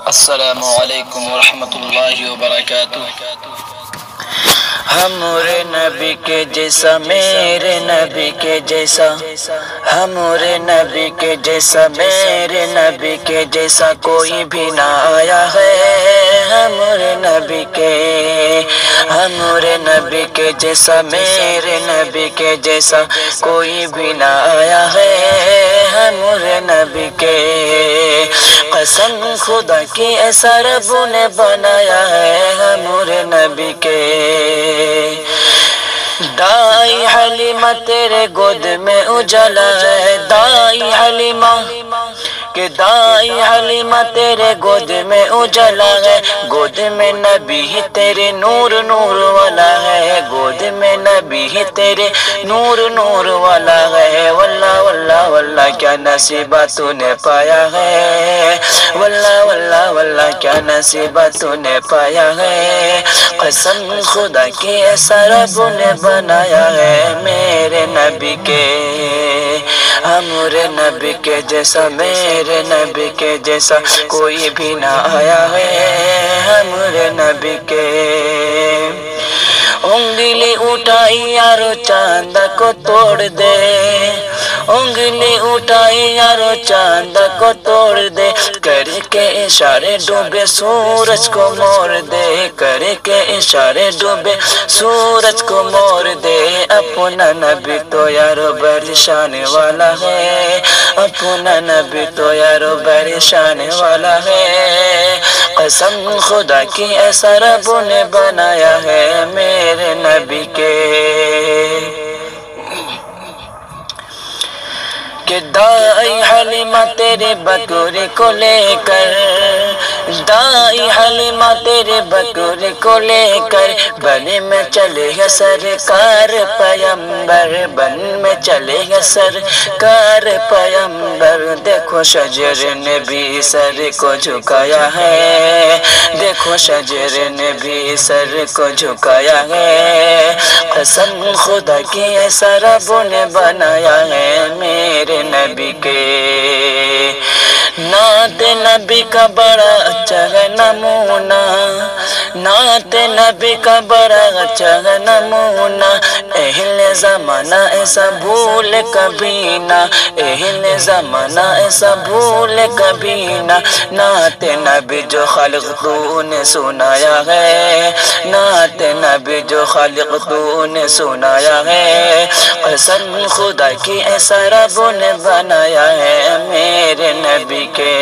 السلام علیکم ورحمۃ اللہ وبرکاتہ۔ ہمارے نبی کے جیسا، میرے نبی کے جیسا، ہمارے نبی کے جیسا، میرے نبی کے جیسا کوئی بھی نہ آیا ہے۔ ہمارے نبی کے جیسا، میرے نبی کے جیسا کوئی بھی نہ آیا ہے۔ ہمارے نبی کے قسم خدا کی ایسا رب نے بنایا ہے۔ ہمارے نبی کے دائی حلیمہ تیرے گود میں اجالا ہے، دائی حلیمہ کہ دائی حلیمہ تیرے گود میں اجالا ہے، گود میں نبی تیرے نور نور والا ہے، گود میں نبی تیرے نور نور والا ہے۔ واللہ واللہ واللہ کیا نصیبہ تو نے پایا ہے، واللہ واللہ واللہ کیا نصیبہ تو نے پایا ہے۔ قسم خدا کی ایسا رب نے بنایا ہے میرے نبی کے، ہمارے نبی کے جیسا، میرے نبی کے جیسا کوئی بھی نہ آیا ہے۔ ہمارے نبی کے انگلی اٹھائی یارو چاند کو توڑ دے، انگلی اٹھائی یارو چاند کو توڑ دے، کر کے اشارے ڈوبے سورج کو موڑ دے، کر کے اشارے ڈوبے سورج کو موڑ دے۔ اپنا نبی تو یارو بڑی شان والا ہے، اپنا نبی تو یارو بڑی شان والا ہے۔ قسم خدا کی ایسا رب نے بنایا ہے میرے نبی کے کہ دائی حلیمہ تیرے بکری کو لے کر، دائی حلیمہ تیرے بکری کو لے کر بن میں چلے گا سرکار پیمبر، بن میں چلے گا سرکار پیمبر۔ دیکھو شجر نے بھی سر کو جھکایا ہے، دیکھو شجر نے بھی سر کو جھکایا ہے۔ قسم خدا کی ایسا رب نے بنایا ہے میرے نبی کے، نعت نبی کا بڑا اچھا ہے نمونہ، نعت نبی کا بڑا اچھا ہے نمونہ۔ اہل زمانہ ایسا بھول کبھی نہ، اہل زمانہ ایسا بھول کبھی نہ۔ نعت نبی جو خالق تو نے سنایا ہے، نعت نبی جو خالق تو نے سنایا ہے۔ قسم خدا کی ایسا رب نے بنایا ہے میرے نبی کے،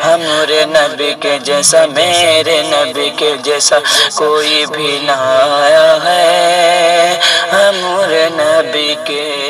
ہمارے نبی کے جیسا، میرے نبی کے جیسا کوئی بھی نہ آیا ہے ہمارے نبی کے۔